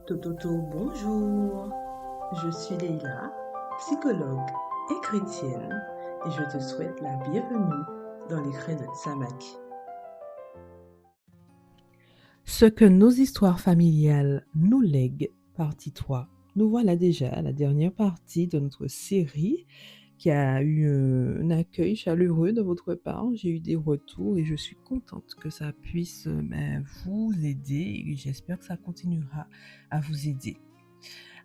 Tototo, bonjour. Je suis Leïla, psychologue et chrétienne, et je te souhaite la bienvenue dans les crins de Samak. Ce que nos histoires familiales nous lèguent, partie 3. Nous voilà déjà à la dernière partie de notre série qui a eu un accueil chaleureux de votre part. J'ai eu des retours et je suis contente que ça puisse vous aider et j'espère que ça continuera à vous aider.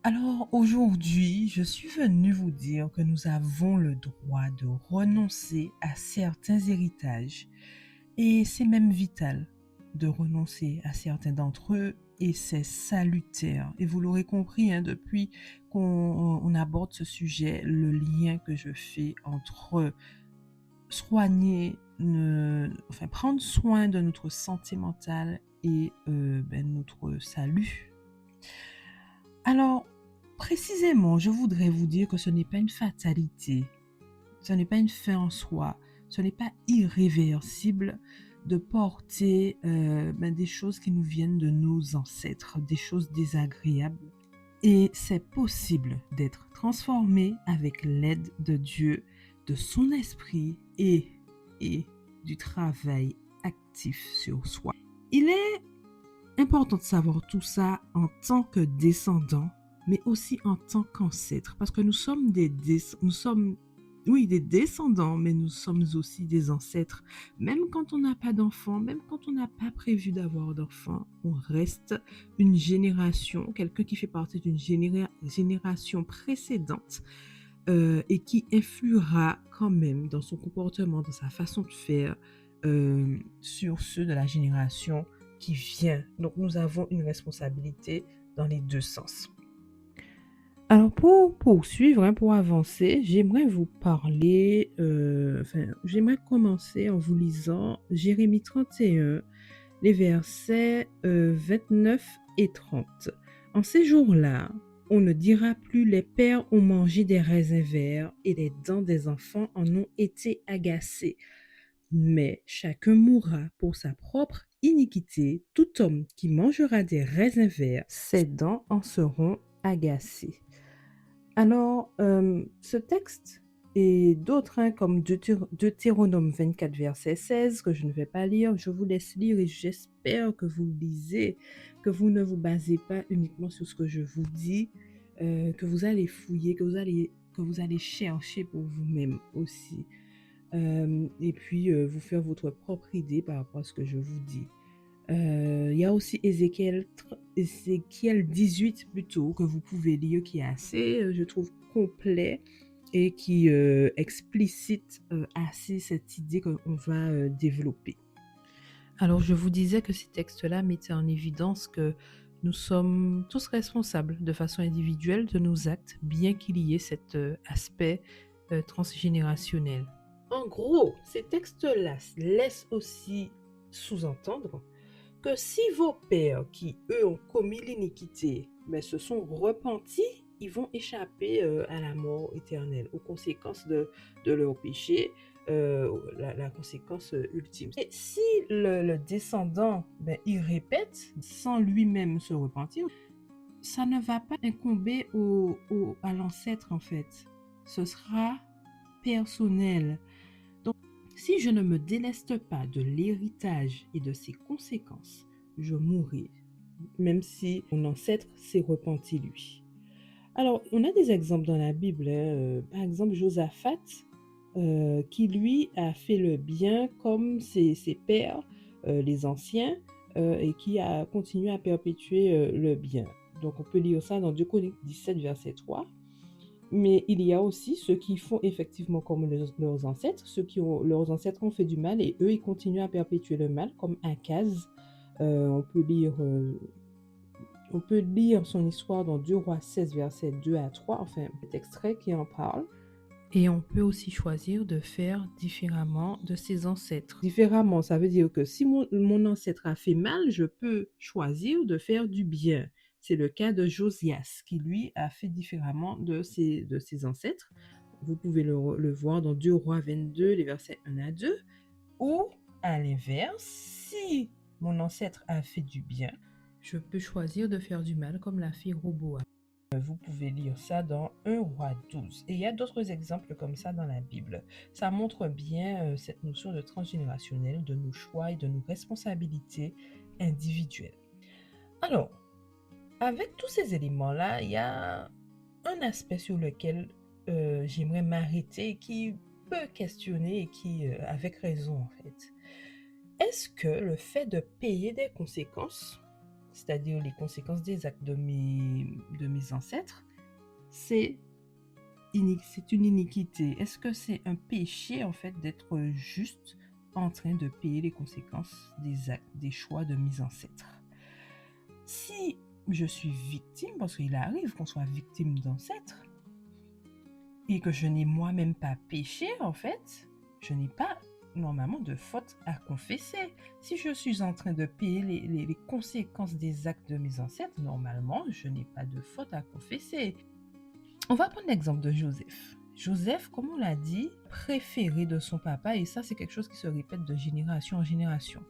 Alors aujourd'hui, je suis venue vous dire que nous avons le droit de renoncer à certains héritages et c'est même vital de renoncer à certains d'entre eux et c'est salutaire. Et vous l'aurez compris, depuis qu'on aborde ce sujet, le lien que je fais entre prendre soin de notre santé mentale et notre salut. Alors, précisément, je voudrais vous dire que ce n'est pas une fatalité, ce n'est pas une fin en soi, ce n'est pas irréversible de porter des choses qui nous viennent de nos ancêtres, des choses désagréables. Et c'est possible d'être transformé avec l'aide de Dieu, de son esprit et du travail actif sur soi. Il est important de savoir tout ça en tant que descendant, mais aussi en tant qu'ancêtre, parce que nous sommes des descendants, mais nous sommes aussi des ancêtres. Même quand on n'a pas d'enfants, même quand on n'a pas prévu d'avoir d'enfants, on reste une génération, quelqu'un qui fait partie d'une génération précédente et qui influera quand même dans son comportement, dans sa façon de faire sur ceux de la génération qui vient. Donc nous avons une responsabilité dans les deux sens. Alors pour poursuivre, pour avancer, j'aimerais vous parler, j'aimerais commencer en vous lisant Jérémie 31, les versets 29 et 30. En ces jours-là, on ne dira plus les pères ont mangé des raisins verts et les dents des enfants en ont été agacées. Mais chacun mourra pour sa propre iniquité. Tout homme qui mangera des raisins verts, ses dents en seront agacées. Alors, ce texte et d'autres comme Deutéronome 24, verset 16, que je ne vais pas lire, je vous laisse lire et j'espère que vous lisez, que vous ne vous basez pas uniquement sur ce que je vous dis, que vous allez fouiller, que vous allez chercher pour vous-même aussi. Et puis vous faire votre propre idée par rapport à ce que je vous dis. Il y a aussi Ézéchiel 18 plutôt que vous pouvez lire qui est assez, je trouve, complet et qui explicite assez cette idée qu'on va développer. Alors je vous disais que ces textes-là mettaient en évidence que nous sommes tous responsables de façon individuelle de nos actes, bien qu'il y ait cet aspect transgénérationnel. En gros, ces textes-là laissent aussi sous-entendre que si vos pères qui, eux, ont commis l'iniquité, mais se sont repentis, ils vont échapper à la mort éternelle, aux conséquences de leur péché, la conséquence ultime. Et si le descendant, il répète sans lui-même se repentir, ça ne va pas incomber à l'ancêtre en fait. Ce sera personnel. Donc, si je ne me déleste pas de l'héritage et de ses conséquences, je mourrai, même si mon ancêtre s'est repenti lui. Alors, on a des exemples dans la Bible. Par exemple, Josaphat, qui lui a fait le bien comme ses pères, les anciens, et qui a continué à perpétuer le bien. Donc, on peut lire ça dans 2 Chroniques 17, verset 3. Mais il y a aussi ceux qui font effectivement comme leurs ancêtres, leurs ancêtres ont fait du mal et eux, ils continuent à perpétuer le mal, comme Akaz. On peut lire son histoire dans 2 Rois 16, versets 2 à 3, enfin, cet extrait qui en parle. Et on peut aussi choisir de faire différemment de ses ancêtres. Différemment, ça veut dire que si mon ancêtre a fait mal, je peux choisir de faire du bien. C'est le cas de Josias, qui lui a fait différemment de ses ancêtres. Vous pouvez le voir dans 2 Rois 22, les versets 1 à 2. Ou, à l'inverse, si mon ancêtre a fait du bien, Je peux choisir de faire du mal comme l'a fait Roboam. Vous pouvez lire ça dans 1 Roi 12. Et il y a d'autres exemples comme ça dans la Bible. Ça montre bien cette notion de transgénérationnel, de nos choix et de nos responsabilités individuelles. Alors, avec tous ces éléments-là, il y a un aspect sur lequel j'aimerais m'arrêter qui peut questionner et qui, avec raison en fait. Est-ce que le fait de payer des conséquences, c'est-à-dire les conséquences des actes de mes ancêtres, c'est une iniquité? Est-ce que c'est un péché en fait d'être juste en train de payer les conséquences des actes, des choix de mes ancêtres? Si je suis victime, parce qu'il arrive qu'on soit victime d'ancêtres, et que je n'ai moi-même pas péché, en fait, je n'ai pas normalement de faute à confesser. Si je suis en train de payer les conséquences des actes de mes ancêtres, normalement, je n'ai pas de faute à confesser. On va prendre l'exemple de Joseph. Joseph, comme on l'a dit, préféré de son papa, et ça, c'est quelque chose qui se répète de génération en génération.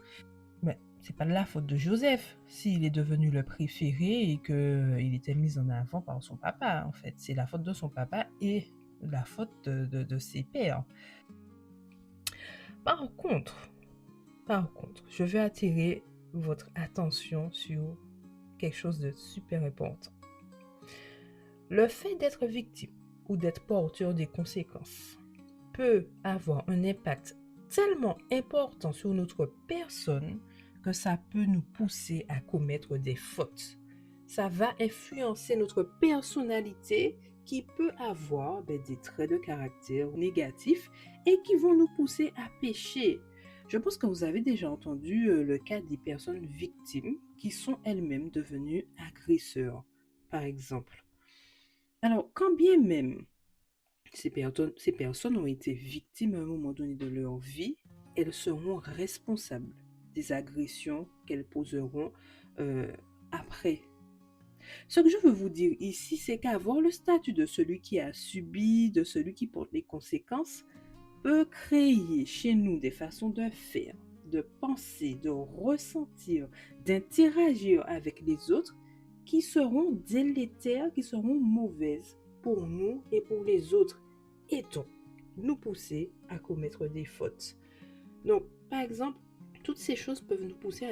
Mais c'est pas de la faute de Joseph s'il est devenu le préféré et qu'il était mis en avant par son papa, en fait. C'est la faute de son papa et la faute de ses pères. Par contre, je veux attirer votre attention sur quelque chose de super important. Le fait d'être victime ou d'être porteur des conséquences peut avoir un impact tellement important sur notre personne que ça peut nous pousser à commettre des fautes. Ça va influencer notre personnalité qui peut avoir des traits de caractère négatifs et qui vont nous pousser à pécher. Je pense que vous avez déjà entendu le cas des personnes victimes qui sont elles-mêmes devenues agresseurs, par exemple. Alors, quand bien même ces personnes ont été victimes à un moment donné de leur vie, elles seront responsables des agressions qu'elles poseront après. Ce que je veux vous dire ici, c'est qu'avoir le statut de celui qui a subi, de celui qui porte les conséquences, peut créer chez nous des façons de faire, de penser, de ressentir, d'interagir avec les autres qui seront délétères, qui seront mauvaises pour nous et pour les autres, et donc nous pousser à commettre des fautes. Donc, par exemple, toutes ces choses peuvent nous pousser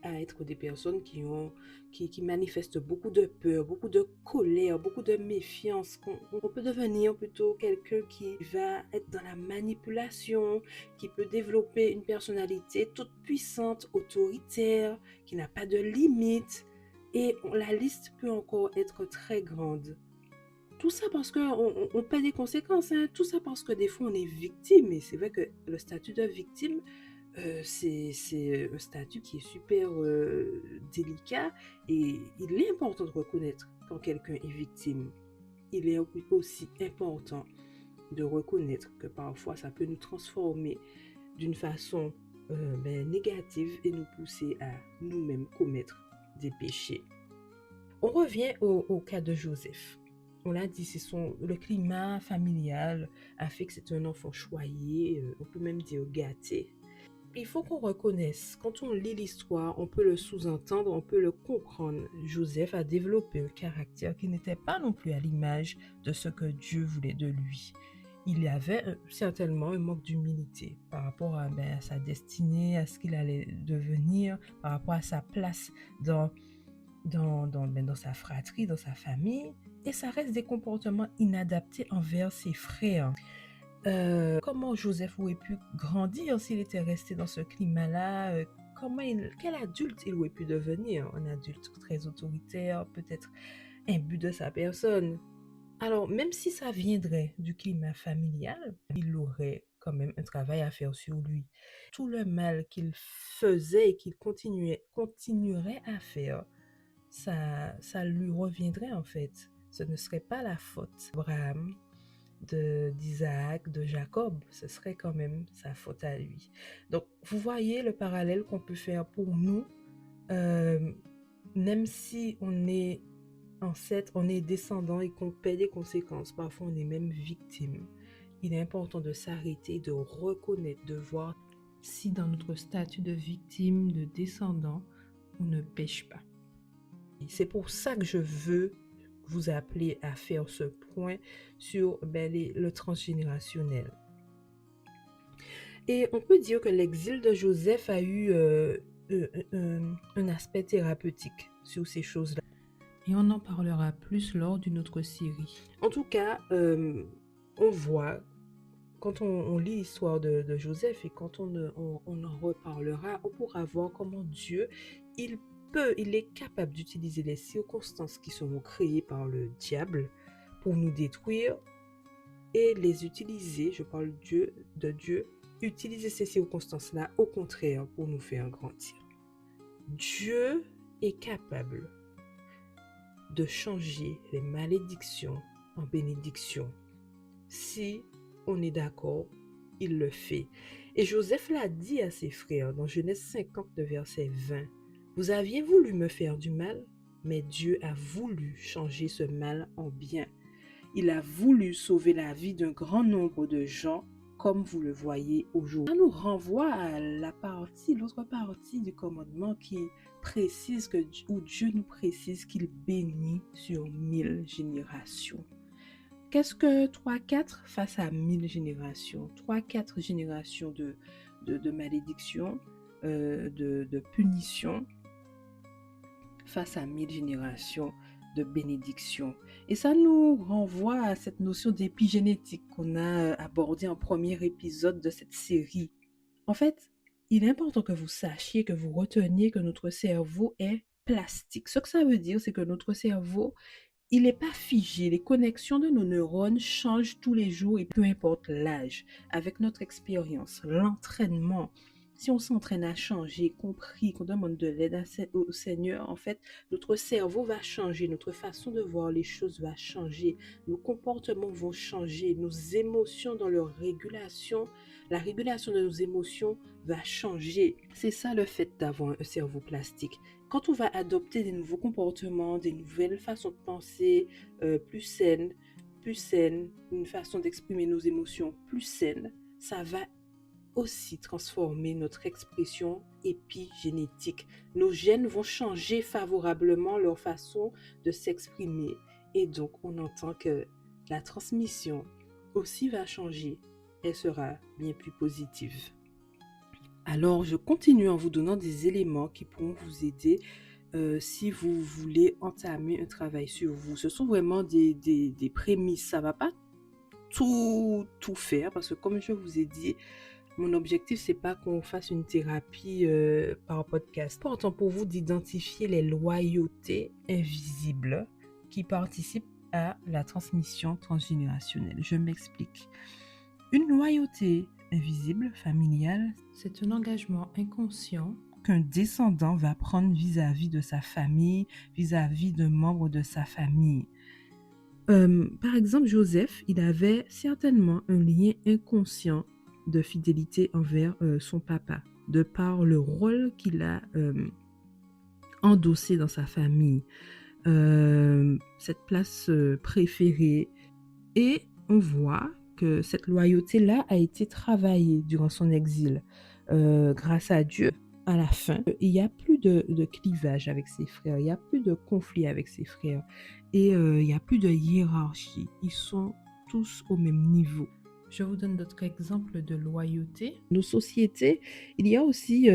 à être des personnes qui manifestent beaucoup de peur, beaucoup de colère, beaucoup de méfiance. On peut devenir plutôt quelqu'un qui va être dans la manipulation, qui peut développer une personnalité toute puissante, autoritaire, qui n'a pas de limites. Et la liste peut encore être très grande. Tout ça parce qu'on paie des conséquences, hein. Tout ça parce que des fois on est victime. Et c'est vrai que le statut de victime, c'est un statut qui est super délicat, et il est important de reconnaître quand quelqu'un est victime. Il est aussi important de reconnaître que parfois ça peut nous transformer d'une façon négative et nous pousser à nous-mêmes commettre des péchés. On revient au cas de Joseph. On l'a dit, le climat familial a fait que c'est un enfant choyé, on peut même dire gâté. Il faut qu'on reconnaisse, quand on lit l'histoire, on peut le sous-entendre, on peut le comprendre. Joseph a développé un caractère qui n'était pas non plus à l'image de ce que Dieu voulait de lui. Il y avait certainement un manque d'humilité par rapport à sa destinée, à ce qu'il allait devenir, par rapport à sa place dans sa fratrie, dans sa famille, et ça reste des comportements inadaptés envers ses frères. Comment Joseph aurait pu grandir s'il était resté dans ce climat-là? Quel adulte il aurait pu devenir? Un adulte très autoritaire, peut-être imbu de sa personne. Alors, même si ça viendrait du climat familial, il aurait quand même un travail à faire sur lui. Tout le mal qu'il faisait et qu'il continuerait à faire, ça lui reviendrait en fait. Ce ne serait pas la faute d'Abraham, d'Isaac, de Jacob, ce serait quand même sa faute à lui. Donc, vous voyez le parallèle qu'on peut faire pour nous, même si on est ancêtre, on est descendant et qu'on paie des conséquences, parfois on est même victime. Il est important de s'arrêter, de reconnaître, de voir si dans notre statut de victime, de descendant, on ne pêche pas. C'est pour ça que je veux vous appeler à faire ce point sur le transgénérationnel. Et on peut dire que l'exil de Joseph a eu un aspect thérapeutique sur ces choses-là. Et on en parlera plus lors d'une autre série. En tout cas, on voit, quand on lit l'histoire de Joseph et quand on en reparlera, on pourra voir comment Dieu, il est capable d'utiliser les circonstances qui seront créées par le diable pour nous détruire et les utiliser, je parle de Dieu, utiliser ces circonstances-là au contraire pour nous faire grandir. Dieu est capable de changer les malédictions en bénédictions. Si on est d'accord, il le fait. Et Joseph l'a dit à ses frères dans Genèse 50, verset 20. Vous aviez voulu me faire du mal, mais Dieu a voulu changer ce mal en bien. Il a voulu sauver la vie d'un grand nombre de gens, comme vous le voyez aujourd'hui. Ça nous renvoie à l'autre partie du commandement qui précise où Dieu nous précise qu'il bénit sur 1000 générations. Qu'est-ce que 3-4 face à 1000 générations? 3-4 générations de malédiction, de punition face à 1000 générations de bénédiction. Et ça nous renvoie à cette notion d'épigénétique qu'on a abordée en premier épisode de cette série. En fait, il est important que vous sachiez, que vous reteniez que notre cerveau est plastique. Ce que ça veut dire, c'est que notre cerveau, il n'est pas figé. Les connexions de nos neurones changent tous les jours et peu importe l'âge. Avec notre expérience, l'entraînement, si on s'entraîne à changer, compris qu'on demande de l'aide au Seigneur, en fait, notre cerveau va changer, notre façon de voir les choses va changer, nos comportements vont changer, nos émotions dans leur régulation, la régulation de nos émotions va changer. C'est ça le fait d'avoir un cerveau plastique. Quand on va adopter des nouveaux comportements, des nouvelles façons de penser plus saines, une façon d'exprimer nos émotions plus saine, ça va aussi transformer notre expression épigénétique. Nos gènes vont changer favorablement leur façon de s'exprimer et donc on entend que la transmission aussi va changer. Elle sera bien plus positive. Alors, je continue en vous donnant des éléments qui pourront vous aider si vous voulez entamer un travail sur vous. Ce sont vraiment des prémices. Ça ne va pas tout faire parce que comme je vous ai dit, mon objectif, c'est pas qu'on fasse une thérapie par podcast. C'est important pour vous d'identifier les loyautés invisibles qui participent à la transmission transgénérationnelle. Je m'explique. Une loyauté invisible, familiale, c'est un engagement inconscient qu'un descendant va prendre vis-à-vis de sa famille, vis-à-vis d'un membre de sa famille. Par exemple, Joseph, il avait certainement un lien inconscient de fidélité envers son papa, de par le rôle qu'il a endossé dans sa famille, cette place préférée. Et on voit que cette loyauté-là a été travaillée durant son exil. Grâce à Dieu, à la fin, il n'y a plus de clivage avec ses frères, il n'y a plus de conflit avec ses frères et il n'y a plus de hiérarchie. Ils sont tous au même niveau. Je vous donne d'autres exemples de loyauté. Nos sociétés, il y a aussi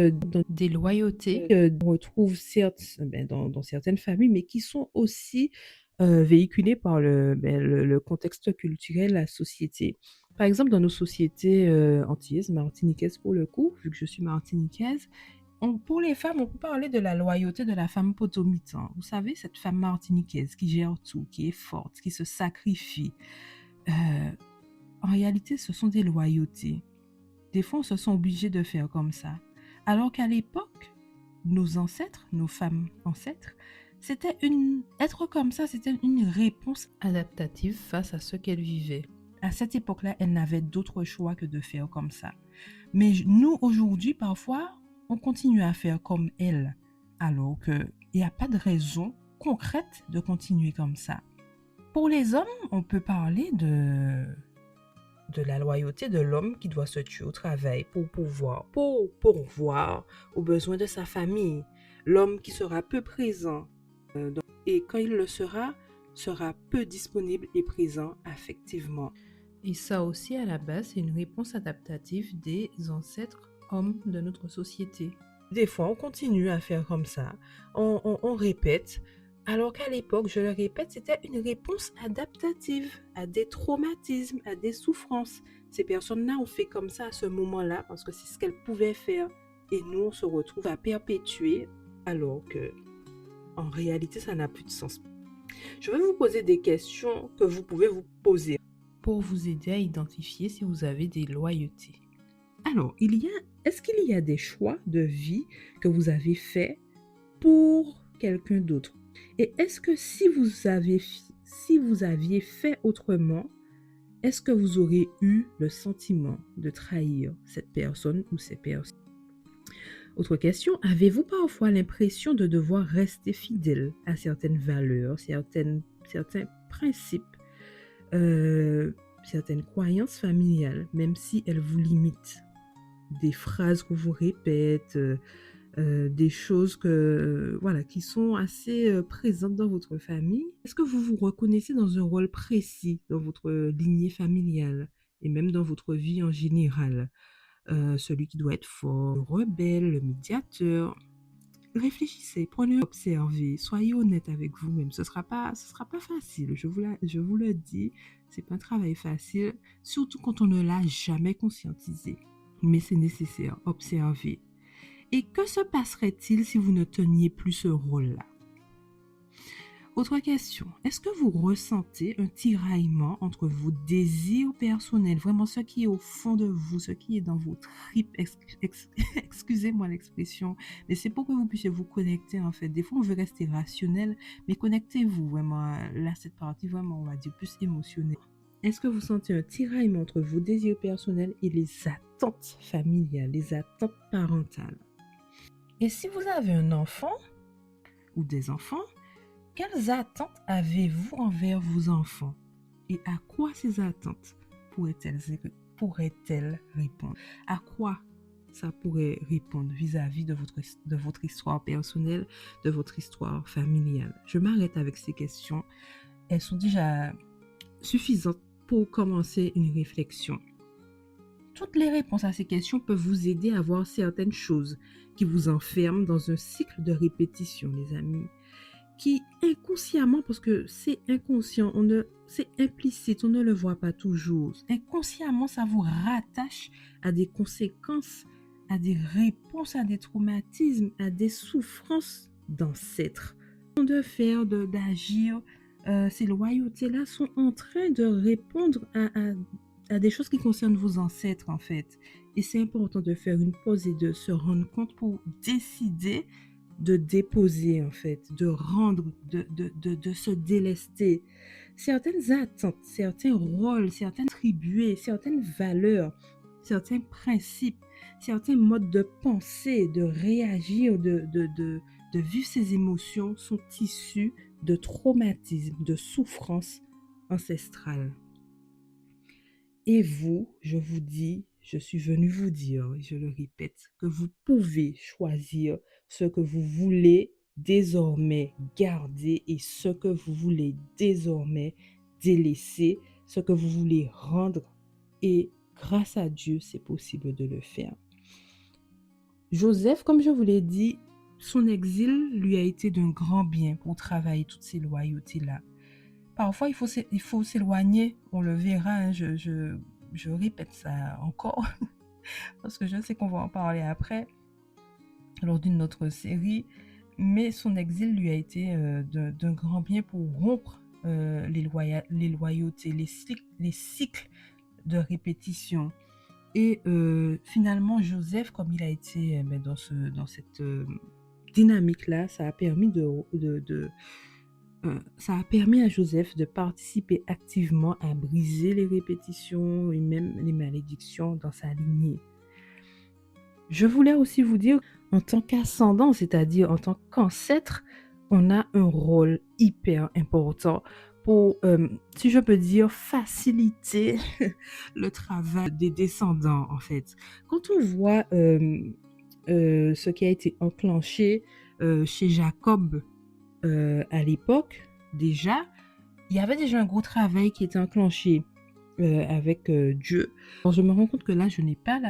des loyautés qu'on retrouve certes dans certaines familles, mais qui sont aussi véhiculées par le contexte culturel, la société. Par exemple, dans nos sociétés antillaises, martiniquaises pour le coup, vu que je suis martiniquaise, pour les femmes, on peut parler de la loyauté de la femme potomitan. Vous savez, cette femme martiniquaise qui gère tout, qui est forte, qui se sacrifie. En réalité, ce sont des loyautés. Des fois, on se sent obligés de faire comme ça. Alors qu'à l'époque, nos ancêtres, nos femmes ancêtres, être comme ça, c'était une réponse adaptative face à ce qu'elles vivaient. À cette époque-là, elles n'avaient d'autre choix que de faire comme ça. Mais nous, aujourd'hui, parfois, on continue à faire comme elles, alors qu'il n'y a pas de raison concrète de continuer comme ça. Pour les hommes, on peut parler de la loyauté de l'homme qui doit se tuer au travail pour pourvoir aux besoins de sa famille. L'homme qui sera peu présent Et quand il le sera peu disponible et présent affectivement. Et ça aussi, à la base, c'est une réponse adaptative des ancêtres hommes de notre société. Des fois, on continue à faire comme ça, on répète, alors qu'à l'époque, je le répète, c'était une réponse adaptative à des traumatismes, à des souffrances. Ces personnes-là ont fait comme ça à ce moment-là parce que c'est ce qu'elles pouvaient faire. Et nous, on se retrouve à perpétuer alors que, en réalité, ça n'a plus de sens. Je vais vous poser des questions que vous pouvez vous poser pour vous aider à identifier si vous avez des loyautés. Alors, est-ce qu'il y a des choix de vie que vous avez faits pour quelqu'un d'autre? Et est-ce que si vous aviez fait autrement, est-ce que vous aurez eu le sentiment de trahir cette personne ou ces personnes? Autre question, avez-vous parfois l'impression de devoir rester fidèle à certaines valeurs, certains principes, certaines croyances familiales, même si elles vous limitent? Des phrases que vous répétez, des choses qui sont assez présentes dans votre famille. Est-ce que vous vous reconnaissez dans un rôle précis dans votre lignée familiale et même dans votre vie en général? Celui qui doit être fort, le rebelle, le médiateur. Réfléchissez, prenez, observez, soyez honnête avec vous-même. Ce sera pas facile. Je vous le dis, c'est pas un travail facile, surtout quand on ne l'a jamais conscientisé. Mais c'est nécessaire. Observez. Et que se passerait-il si vous ne teniez plus ce rôle-là? Autre question, est-ce que vous ressentez un tiraillement entre vos désirs personnels, vraiment ce qui est au fond de vous, ce qui est dans vos tripes, excusez-moi l'expression, mais c'est pour que vous puissiez vous connecter en fait. Des fois on veut rester rationnel, mais connectez-vous vraiment, là cette partie vraiment on va dire plus émotionnelle. Est-ce que vous sentez un tiraillement entre vos désirs personnels et les attentes familiales, les attentes parentales? Et si vous avez un enfant ou des enfants, quelles attentes avez-vous envers vos enfants? Et à quoi ces attentes pourraient-elles répondre? À quoi ça pourrait répondre vis-à-vis de votre histoire personnelle, de votre histoire familiale? Je m'arrête avec ces questions. Elles sont déjà suffisantes pour commencer une réflexion. Toutes les réponses à ces questions peuvent vous aider à voir certaines choses qui vous enferment dans un cycle de répétition, les amis, qui inconsciemment, parce que c'est inconscient, c'est implicite, on ne le voit pas toujours. Inconsciemment, ça vous rattache à des conséquences, à des réponses, à des traumatismes, à des souffrances d'ancêtres. De faire, d'agir, ces loyautés-là sont en train de répondre à des choses qui concernent vos ancêtres, en fait. Et c'est important de faire une pause et de se rendre compte pour décider de déposer, en fait, de rendre, de se délester. Certaines attentes, certains rôles, certaines attribués, certaines valeurs, certains principes, certains modes de penser, de réagir, de vivre ces émotions sont issus de traumatismes, de souffrances ancestrales. Et vous, je vous dis, je suis venue vous dire, je le répète, que vous pouvez choisir ce que vous voulez désormais garder et ce que vous voulez désormais délaisser, ce que vous voulez rendre. Et grâce à Dieu, c'est possible de le faire. Joseph, comme je vous l'ai dit, son exil lui a été d'un grand bien pour travailler toutes ces loyautés-là. Parfois, il faut s'éloigner, on le verra, hein, je répète ça encore, parce que je sais qu'on va en parler après, lors d'une autre série, mais son exil lui a été d'un grand bien pour rompre les loyautés, les cycles de répétition. Et finalement, Joseph, comme il a été dans cette dynamique-là, ça a permis ça a permis à Joseph de participer activement à briser les répétitions et même les malédictions dans sa lignée. Je voulais aussi vous dire, en tant qu'ascendant, c'est-à-dire en tant qu'ancêtre, on a un rôle hyper important pour, si je peux dire, faciliter le travail des descendants, en fait. Quand on voit ce qui a été enclenché chez Jacob, à l'époque, déjà, il y avait déjà un gros travail qui était enclenché avec Dieu. Alors, je me rends compte que là, je n'ai pas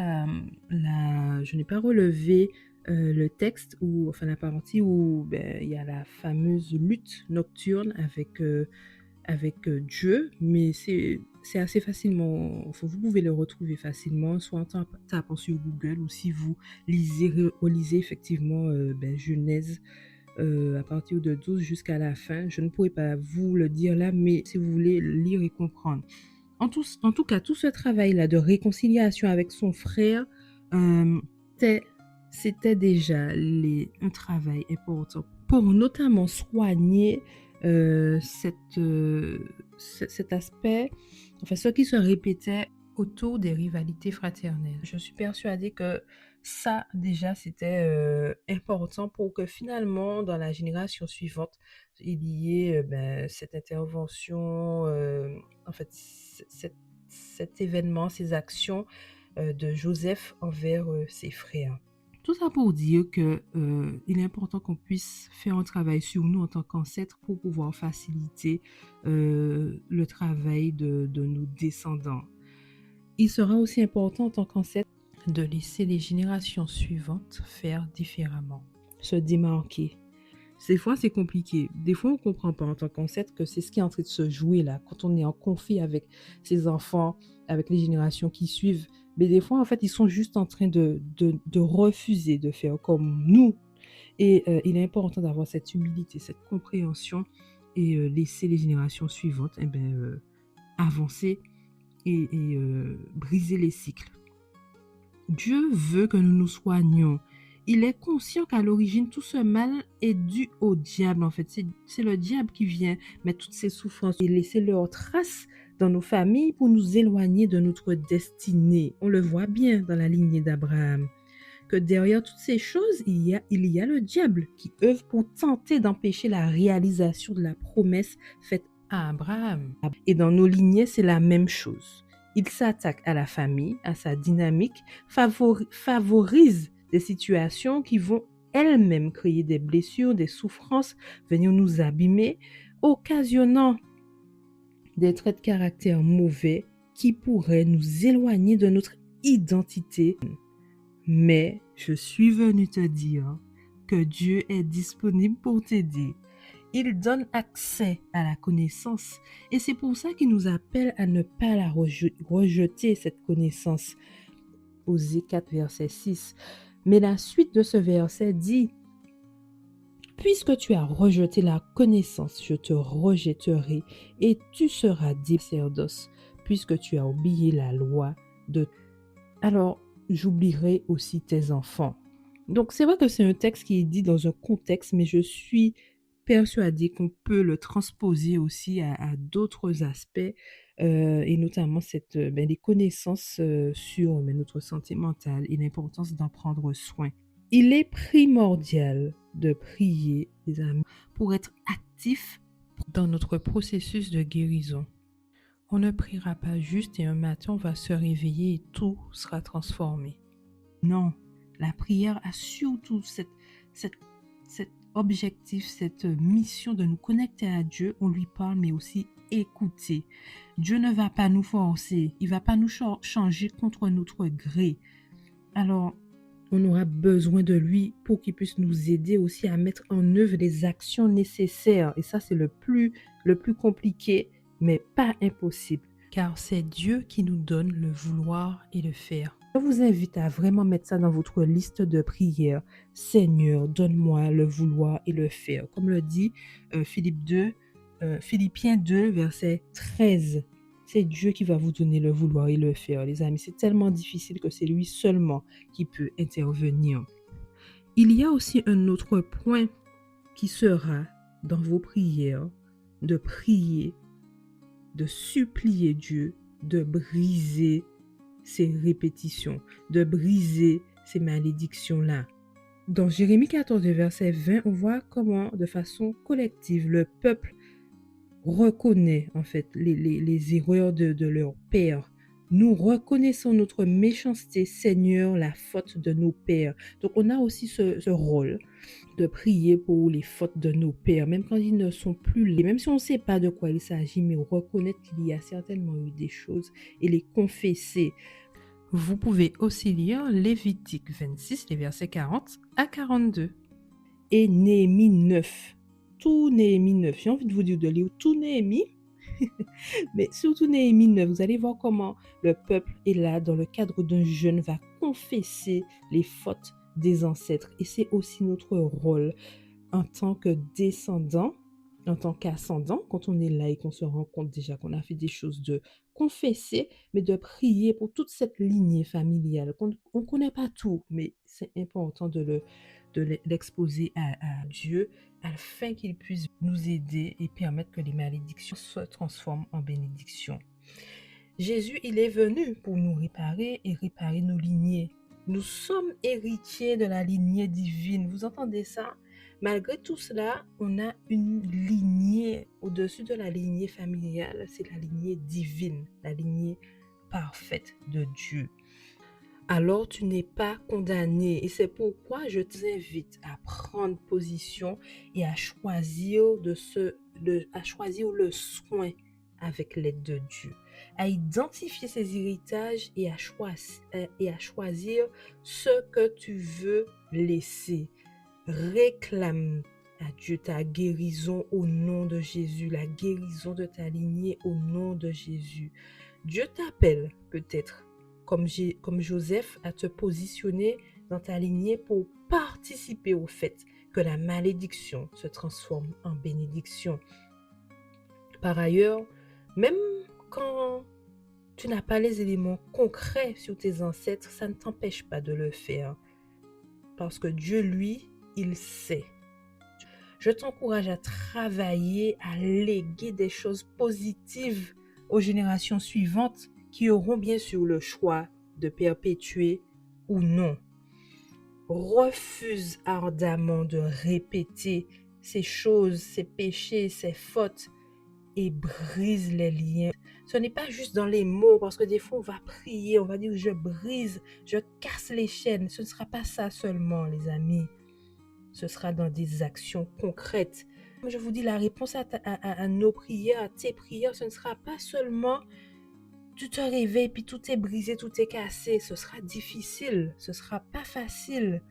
je n'ai pas relevé le texte ou enfin la partie où il y a la fameuse lutte nocturne avec Dieu, mais c'est assez facilement, enfin, vous pouvez le retrouver facilement, soit en tapant sur Google ou si vous relisez effectivement Genèse à partir de 12 jusqu'à la fin. Je ne pourrais pas vous le dire là, mais si vous voulez lire et comprendre. En tout cas, tout ce travail-là de réconciliation avec son frère, euh, c'était c'était déjà un travail important pour notamment soigner cet aspect, enfin ce qui se répétait autour des rivalités fraternelles. Je suis persuadée que ça déjà c'était important pour que finalement dans la génération suivante il y ait cette intervention, en fait cet événement, ces actions de Joseph envers ses frères. Tout ça pour dire que il est important qu'on puisse faire un travail sur nous en tant qu'ancêtres pour pouvoir faciliter le travail de nos descendants. Il sera aussi important en tant qu'ancêtre de laisser les générations suivantes faire différemment, se démarquer. Des fois, c'est compliqué. Des fois, on ne comprend pas en tant qu'ancêtre que c'est ce qui est en train de se jouer là, quand on est en conflit avec ses enfants, avec les générations qui suivent. Mais des fois, en fait, ils sont juste en train de refuser de faire comme nous. Et il est important d'avoir cette humilité, cette compréhension et laisser les générations suivantes avancer et briser les cycles. Dieu veut que nous nous soignions. Il est conscient qu'à l'origine, tout ce mal est dû au diable. En fait, c'est le diable qui vient mettre toutes ces souffrances et laisser leurs traces dans nos familles pour nous éloigner de notre destinée. On le voit bien dans la lignée d'Abraham, que derrière toutes ces choses, il y a le diable qui œuvre pour tenter d'empêcher la réalisation de la promesse faite à Abraham. Et dans nos lignées, c'est la même chose. Il s'attaque à la famille, à sa dynamique, favorise des situations qui vont elles-mêmes créer des blessures, des souffrances, venir nous abîmer, occasionnant des traits de caractère mauvais qui pourraient nous éloigner de notre identité. Mais je suis venue te dire que Dieu est disponible pour t'aider. Il donne accès à la connaissance et c'est pour ça qu'il nous appelle à ne pas la rejeter, cette connaissance. Osée 4, verset 6. Mais la suite de ce verset dit: puisque tu as rejeté la connaissance, je te rejetterai et tu seras dit sacerdoce, puisque tu as oublié la loi de... Alors, j'oublierai aussi tes enfants. Donc, c'est vrai que c'est un texte qui est dit dans un contexte, mais je suis persuadée qu'on peut le transposer aussi à d'autres aspects, et notamment les connaissances sur notre santé mentale et l'importance d'en prendre soin. Il est primordial de prier, les amis, pour être actif dans notre processus de guérison. On ne priera pas juste et un matin on va se réveiller et tout sera transformé. Non, la prière a surtout cet objectif, cette mission de nous connecter à Dieu. On lui parle mais aussi écouter. Dieu ne va pas nous forcer, il ne va pas nous changer contre notre gré. Alors, on aura besoin de lui pour qu'il puisse nous aider aussi à mettre en œuvre les actions nécessaires. Et ça, c'est le plus compliqué, mais pas impossible. Car c'est Dieu qui nous donne le vouloir et le faire. Je vous invite à vraiment mettre ça dans votre liste de prières. Seigneur, donne-moi le vouloir et le faire. Comme le dit Philippiens 2, verset 13. C'est Dieu qui va vous donner le vouloir et le faire, les amis. C'est tellement difficile que c'est lui seulement qui peut intervenir. Il y a aussi un autre point qui sera dans vos prières, de prier, de supplier Dieu, de briser ces répétitions, de briser ces malédictions-là. Dans Jérémie 14, verset 20, on voit comment, de façon collective, le peuple reconnaît en fait les erreurs de leur père Nous reconnaissons notre méchanceté, Seigneur, la faute de nos pères. Donc, on a aussi ce rôle de prier pour les fautes de nos pères, même quand ils ne sont plus là, même si on ne sait pas de quoi il s'agit, mais reconnaître qu'il y a certainement eu des choses et les confesser. Vous pouvez aussi lire Lévitique 26, les versets 40 à 42. Et Néhémie 9. Tout Néhémie 9. J'ai envie de vous dire de lire tout Néhémie, mais surtout Néhémie 9. Vous allez voir comment le peuple est là, dans le cadre d'un jeûne, va confesser les fautes des ancêtres. Et c'est aussi notre rôle en tant que descendant, en tant qu'ascendant, quand on est là et qu'on se rend compte déjà qu'on a fait des choses, de confesser, mais de prier pour toute cette lignée familiale. On ne connaît pas tout, mais c'est important de l'exposer à Dieu afin qu'il puisse nous aider et permettre que les malédictions se transforment en bénédictions. Jésus, il est venu pour nous réparer et réparer nos lignées. Nous sommes héritiers de la lignée divine. Vous entendez ça? Malgré tout cela, on a une lignée au-dessus de la lignée familiale. C'est la lignée divine, la lignée parfaite de Dieu. Alors tu n'es pas condamné. Et c'est pourquoi je t'invite à prendre position et à choisir le soin avec l'aide de Dieu, à identifier ses héritages et à choisir ce que tu veux laisser. Réclame à Dieu ta guérison au nom de Jésus, la guérison de ta lignée au nom de Jésus. Dieu t'appelle peut-être, comme Joseph, à te positionner dans ta lignée pour participer au fait que la malédiction se transforme en bénédiction. Par ailleurs, même quand tu n'as pas les éléments concrets sur tes ancêtres, ça ne t'empêche pas de le faire. Parce que Dieu, lui, il sait. Je t'encourage à travailler, à léguer des choses positives aux générations suivantes qui auront bien sûr le choix de perpétuer ou non. Refuse ardemment de répéter ces choses, ces péchés, ces fautes et brise les liens. Ce n'est pas juste dans les mots, parce que des fois on va prier, on va dire je brise, je casse les chaînes. Ce ne sera pas ça seulement, les amis. Ce sera dans des actions concrètes. Comme je vous dis, la réponse à nos prières, à tes prières, ce ne sera pas seulement tu te réveilles puis tout est brisé, tout est cassé. Ce sera difficile, ce sera pas facile.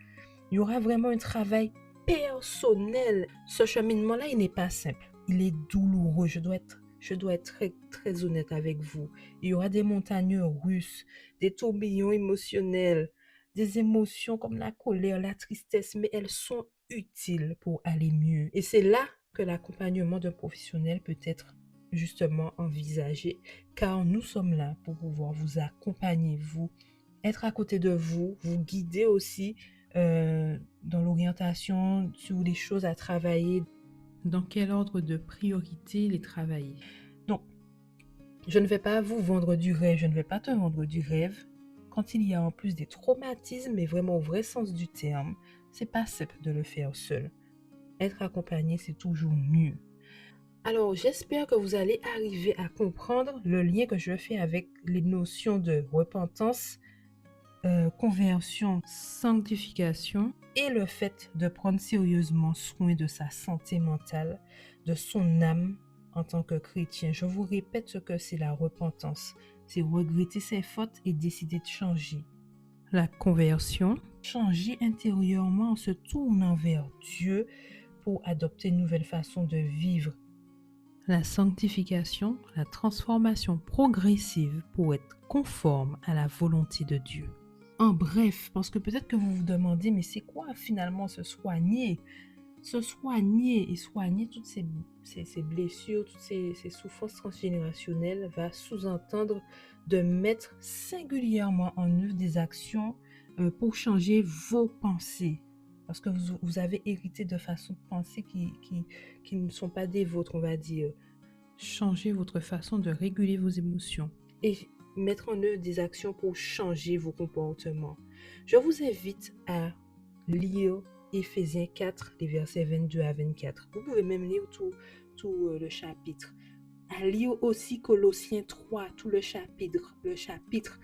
Il y aura vraiment un travail personnel. Ce cheminement-là, il n'est pas simple. Il est douloureux. Je dois être très, très honnête avec vous. Il y aura des montagnes russes, des tourbillons émotionnels, des émotions comme la colère, la tristesse, mais elles sont utiles pour aller mieux. Et c'est là que l'accompagnement d'un professionnel peut être justement envisagé, car nous sommes là pour pouvoir vous accompagner, vous être à côté de vous, vous guider aussi dans l'orientation sur les choses à travailler, dans quel ordre de priorité les travailler. Donc, je ne vais pas vous vendre du rêve, je ne vais pas te vendre du rêve. Quand il y a en plus des traumatismes, mais vraiment au vrai sens du terme, c'est pas simple de le faire seul. Être accompagné, c'est toujours mieux. Alors, j'espère que vous allez arriver à comprendre le lien que je fais avec les notions de repentance, conversion, sanctification et le fait de prendre sérieusement soin de sa santé mentale, de son âme en tant que chrétien. Je vous répète ce que c'est la repentance. C'est regretter ses fautes et décider de changer. La conversion, changer intérieurement en se tournant vers Dieu pour adopter une nouvelle façon de vivre. La sanctification, la transformation progressive pour être conforme à la volonté de Dieu. En bref, parce que peut-être que vous vous demandez, mais c'est quoi finalement se soigner? Se soigner et soigner toutes ces blessures, toutes ces souffrances transgénérationnelles va sous-entendre de mettre singulièrement en œuvre des actions pour changer vos pensées. Parce que vous avez hérité de façons de penser qui ne sont pas des vôtres, on va dire. Changer votre façon de réguler vos émotions. Et mettre en œuvre des actions pour changer vos comportements. Je vous invite à lire Éphésiens 4, les versets 22 à 24. Vous pouvez même lire tout le chapitre. à lire aussi Colossiens 3, tout le chapitre.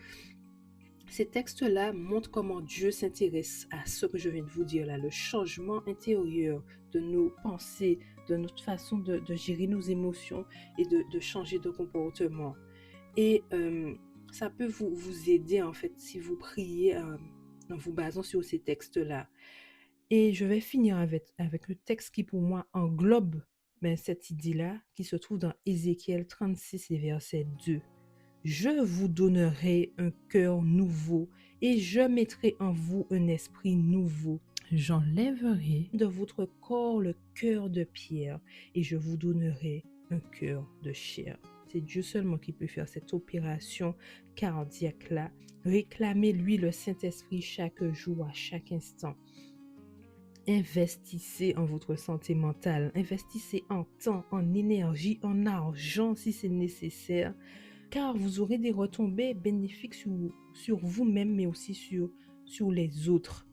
Ces textes-là montrent comment Dieu s'intéresse à ce que je viens de vous dire là, le changement intérieur de nos pensées, de notre façon de gérer nos émotions et de changer de comportement. Et ça peut vous aider en fait si vous priez en vous basant sur ces textes-là. Et je vais finir avec le texte qui pour moi englobe cette idée-là qui se trouve dans Ézéchiel 36 et verset 2. Je vous donnerai un cœur nouveau et je mettrai en vous un esprit nouveau. J'enlèverai de votre corps le cœur de pierre et je vous donnerai un cœur de chair. C'est Dieu seulement qui peut faire cette opération cardiaque-là. Réclamez-lui le Saint-Esprit chaque jour, à chaque instant. Investissez en votre santé mentale. Investissez en temps, en énergie, en argent si c'est nécessaire. Car vous aurez des retombées bénéfiques sur vous-même, mais aussi sur les autres.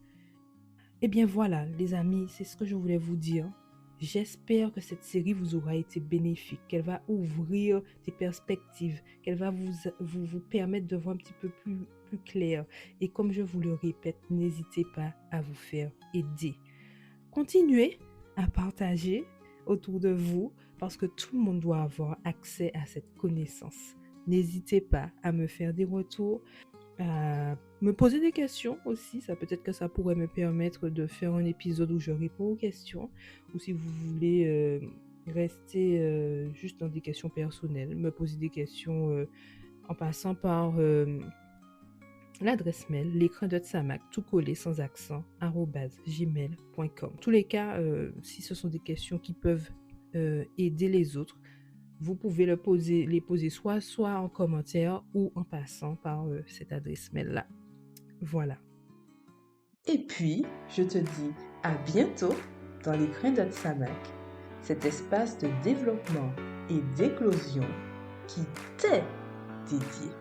Eh bien voilà, les amis, c'est ce que je voulais vous dire. J'espère que cette série vous aura été bénéfique, qu'elle va ouvrir des perspectives, qu'elle va vous permettre de voir un petit peu plus clair. Et comme je vous le répète, n'hésitez pas à vous faire aider. Continuez à partager autour de vous parce que tout le monde doit avoir accès à cette connaissance. N'hésitez pas à me faire des retours, à me poser des questions aussi. Peut-être que ça pourrait me permettre de faire un épisode où je réponds aux questions. Ou si vous voulez rester juste dans des questions personnelles, me poser des questions en passant par l'adresse mail, l'écran de Tsamak, tout collé sans accent, @gmail.com. En tous les cas, si ce sont des questions qui peuvent aider les autres, vous pouvez les poser soit en commentaire ou en passant par cette adresse mail-là. Voilà. Et puis, je te dis à bientôt dans l'écran de Tsamak, cet espace de développement et d'éclosion qui t'est dédié.